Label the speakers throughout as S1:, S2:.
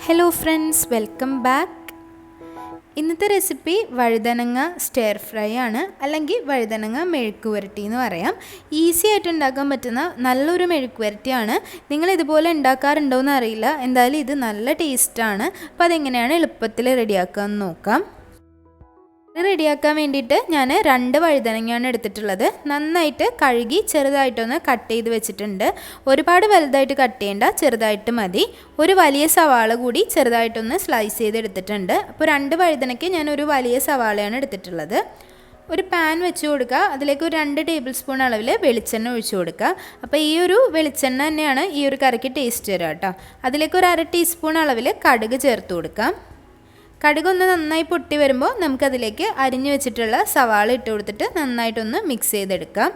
S1: Hello friends, welcome back. ഇന്നത്തെ recipe വഴുതനങ്ങ stair fry ആണ്, അല്ലെങ്കിൽ വഴുതനങ്ങ മെഴുക്ക് പുരട്ടി എന്ന് പറയാം. ഈസി ആയിട്ട് ഉണ്ടാക്കാൻ പറ്റുന്ന നല്ലൊരു മെഴുക്ക് പുരട്ടിയാണ്. നിങ്ങൾ ഇതുപോലെ ഉണ്ടാക്കാറുണ്ടോ എന്ന് അറിയില്ല, എന്തായാലും ഇത് നല്ല ടേസ്റ്റാണ്. അപ്പോൾ അതെങ്ങനെയാണ് എളുപ്പത്തിൽ റെഡിയാക്കുക എന്ന് നോക്കാം. റെഡിയാക്കാൻ വേണ്ടിയിട്ട് ഞാൻ 2 വഴുതനങ്ങയാണ് എടുത്തിട്ടുള്ളത്. നന്നായിട്ട് കഴുകി ചെറുതായിട്ടൊന്ന് കട്ട് ചെയ്ത് വെച്ചിട്ടുണ്ട്. ഒരുപാട് വലുതായിട്ട് കട്ട് ചെയ്യേണ്ട, ചെറുതായിട്ട് മതി. ഒരു വലിയ സവാള കൂടി ചെറുതായിട്ടൊന്ന് സ്ലൈസ് ചെയ്ത് എടുത്തിട്ടുണ്ട്. അപ്പോൾ 2 വഴുതനയ്ക്ക് ഞാൻ ഒരു വലിയ സവാളയാണ് എടുത്തിട്ടുള്ളത്. ഒരു പാൻ വെച്ച് കൊടുക്കുക. അതിലേക്ക് ഒരു 2 ടേബിൾ സ്പൂൺ അളവിൽ വെളിച്ചെണ്ണ ഒഴിച്ച് കൊടുക്കുക. അപ്പോൾ ഈ ഒരു വെളിച്ചെണ്ണ തന്നെയാണ് ഈ ഒരു കറിക്ക് ടേസ്റ്റ് തരിക കേട്ടോ. അതിലേക്ക് ഒരു 1/2 ടീസ്പൂൺ അളവിൽ കടുക് ചേർത്ത് കൊടുക്കാം. കടുകൊന്ന് നന്നായി പൊട്ടി വരുമ്പോൾ നമുക്കതിലേക്ക് അരിഞ്ഞു വെച്ചിട്ടുള്ള സവാള ഇട്ട് കൊടുത്തിട്ട് നന്നായിട്ടൊന്ന് മിക്സ് ചെയ്തെടുക്കാം.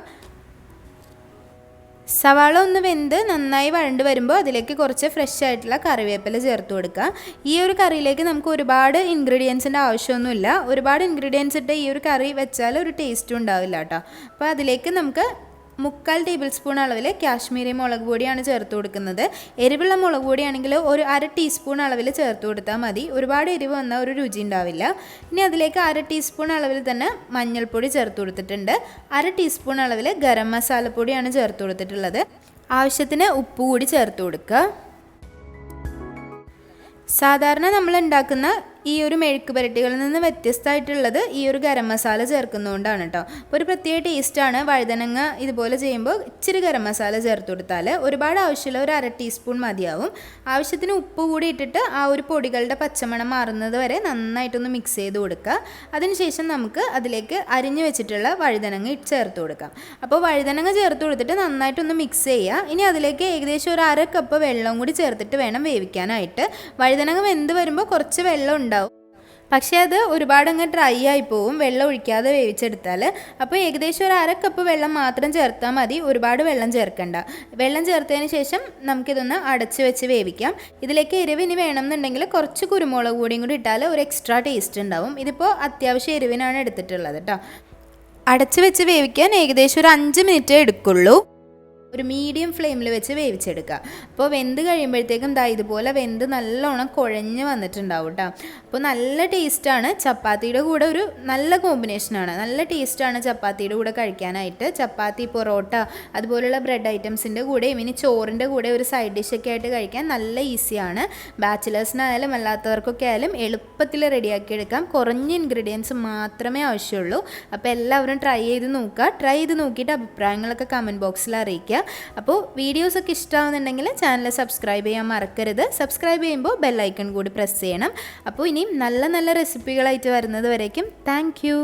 S1: സവാള ഒന്ന് വെന്ത് നന്നായി വഴണ്ട് വരുമ്പോൾ അതിലേക്ക് കുറച്ച് ഫ്രഷ് ആയിട്ടുള്ള കറിവേപ്പില ചേർത്ത് കൊടുക്കുക. ഈ ഒരു കറിയിലേക്ക് നമുക്ക് ഒരുപാട് ഇൻഗ്രീഡിയൻസിൻ്റെ ആവശ്യമൊന്നുമില്ല. ഒരുപാട് ഇൻഗ്രീഡിയൻസ് ഇട്ട് ഈ ഒരു കറി വെച്ചാൽ ഒരു ടേസ്റ്റും ഉണ്ടാവില്ല കേട്ടോ. അപ്പോൾ അതിലേക്ക് നമുക്ക് 3/4 ടേബിൾ സ്പൂൺ അളവിൽ കാശ്മീരി മുളക് പൊടിയാണ് ചേർത്ത് കൊടുക്കുന്നത്. എരിവുള്ള മുളക് പൊടിയാണെങ്കിൽ ഒരു 1/2 ടീസ്പൂൺ അളവിൽ ചേർത്ത് കൊടുത്താൽ മതി. ഒരുപാട് എരിവ് വന്നാൽ ഒരു രുചി ഉണ്ടാവില്ല. ഇനി അതിലേക്ക് 1/2 ടീസ്പൂൺ അളവിൽ തന്നെ മഞ്ഞൾപ്പൊടി ചേർത്ത് കൊടുത്തിട്ടുണ്ട്. 1/2 ടീസ്പൂൺ അളവിൽ ഗരം മസാലപ്പൊടിയാണ് ചേർത്ത് കൊടുത്തിട്ടുള്ളത്. ആവശ്യത്തിന് ഉപ്പ് കൂടി ചേർത്ത് കൊടുക്കുക. സാധാരണ നമ്മൾ ഉണ്ടാക്കുന്ന ഈ ഒരു മെഴുക്ക് പുരട്ടികളിൽ നിന്ന് വ്യത്യസ്തമായിട്ടുള്ളത് ഈ ഒരു ഗരം മസാല ചേർക്കുന്നതുകൊണ്ടാണ് കേട്ടോ. അപ്പോൾ ഒരു പ്രത്യേക ടേസ്റ്റാണ്. വഴുതനങ്ങ ഇതുപോലെ ചെയ്യുമ്പോൾ ഇച്ചിരി ഗരം മസാല ചേർത്ത് കൊടുത്താൽ ഒരുപാട് ആവശ്യമില്ല, ഒരു 1/2 ടീസ്പൂൺ മതിയാവും. ആവശ്യത്തിന് ഉപ്പ് കൂടി ഇട്ടിട്ട് ആ ഒരു പൊടികളുടെ പച്ചമണം മാറുന്നത് വരെ നന്നായിട്ടൊന്ന് മിക്സ് ചെയ്ത് കൊടുക്കുക. അതിനുശേഷം നമുക്ക് അതിലേക്ക് അരിഞ്ഞു വെച്ചിട്ടുള്ള വഴുതനങ്ങ ചേർത്ത് കൊടുക്കാം. അപ്പോൾ വഴുതനങ്ങ ചേർത്ത് കൊടുത്തിട്ട് നന്നായിട്ടൊന്ന് മിക്സ് ചെയ്യുക. ഇനി അതിലേക്ക് ഏകദേശം ഒരു 1/2 കപ്പ് വെള്ളം കൂടി ചേർത്തിട്ട് വേണം വേവിക്കാനായിട്ട്. വഴുതനങ്ങ വെന്ത് വരുമ്പോൾ കുറച്ച് വെള്ളം ഉണ്ടാവും, പക്ഷേ അത് ഒരുപാട് അങ്ങ് ഡ്രൈ ആയി പോവും വെള്ളം ഒഴിക്കാതെ വേവിച്ചെടുത്താൽ. അപ്പോൾ ഏകദേശം ഒരു 1/2 കപ്പ് വെള്ളം മാത്രം ചേർത്താൽ മതി, ഒരുപാട് വെള്ളം ചേർക്കണ്ട. വെള്ളം ചേർത്തതിന് ശേഷം നമുക്കിതൊന്ന് അടച്ച് വെച്ച് വേവിക്കാം. ഇതിലേക്ക് എരിവ് ഇനി വേണമെന്നുണ്ടെങ്കിൽ കുറച്ച് കുരുമുളക് പൊടിയും കൂടി ഇട്ടാൽ ഒരു എക്സ്ട്രാ ടേസ്റ്റ് ഉണ്ടാവും. ഇതിപ്പോൾ അത്യാവശ്യം എരിവിനാണ് എടുത്തിട്ടുള്ളത് കേട്ടോ. അടച്ച് വെച്ച് വേവിക്കാൻ ഏകദേശം ഒരു 5 മിനിറ്റ് എടുക്കുള്ളൂ. ഒരു മീഡിയം ഫ്ലെയിമിൽ വെച്ച് വേവിച്ചെടുക്കുക. അപ്പോൾ വെന്ത് കഴിയുമ്പോഴത്തേക്കും ഇതുപോലെ വെന്ത് നല്ലോണം കുഴഞ്ഞ് വന്നിട്ടുണ്ടാവും കേട്ടോ. അപ്പോൾ നല്ല ടേസ്റ്റാണ്. ചപ്പാത്തിയുടെ കൂടെ ഒരു നല്ല കോമ്പിനേഷനാണ്. നല്ല ടേസ്റ്റാണ് ചപ്പാത്തിയുടെ കൂടെ കഴിക്കാനായിട്ട്. ചപ്പാത്തി, പൊറോട്ട അതുപോലുള്ള ബ്രെഡ് ഐറ്റംസിൻ്റെ കൂടെ ഇനി ചോറിൻ്റെ കൂടെ ഒരു സൈഡ് ഡിഷൊക്കെ ആയിട്ട് കഴിക്കാൻ നല്ല ഈസിയാണ്. ബാച്ചിലേഴ്സിനായാലും അല്ലാത്തവർക്കൊക്കെ ആയാലും എളുപ്പത്തിൽ റെഡിയാക്കി എടുക്കാം. കുറഞ്ഞ ഇൻഗ്രീഡിയൻസ് മാത്രമേ ആവശ്യമുള്ളൂ. അപ്പോൾ എല്ലാവരും ട്രൈ ചെയ്ത് നോക്കുക. ട്രൈ ചെയ്ത് നോക്കിയിട്ട് അഭിപ്രായങ്ങളൊക്കെ കമൻറ്റ് ബോക്സിൽ അറിയിക്കുക. അപ്പോൾ വീഡിയോസൊക്കെ ഇഷ്ടമാകുന്നുണ്ടെങ്കിൽ ചാനൽ സബ്സ്ക്രൈബ് ചെയ്യാൻ മറക്കരുത്. സബ്സ്ക്രൈബ് ചെയ്യുമ്പോൾ ബെൽ ഐക്കൺ കൂടി പ്രസ് ചെയ്യണം. അപ്പോൾ ഇനിയും നല്ല നല്ല റെസിപ്പികളായിട്ട് വരുന്നത് വരേക്കും താങ്ക് യു.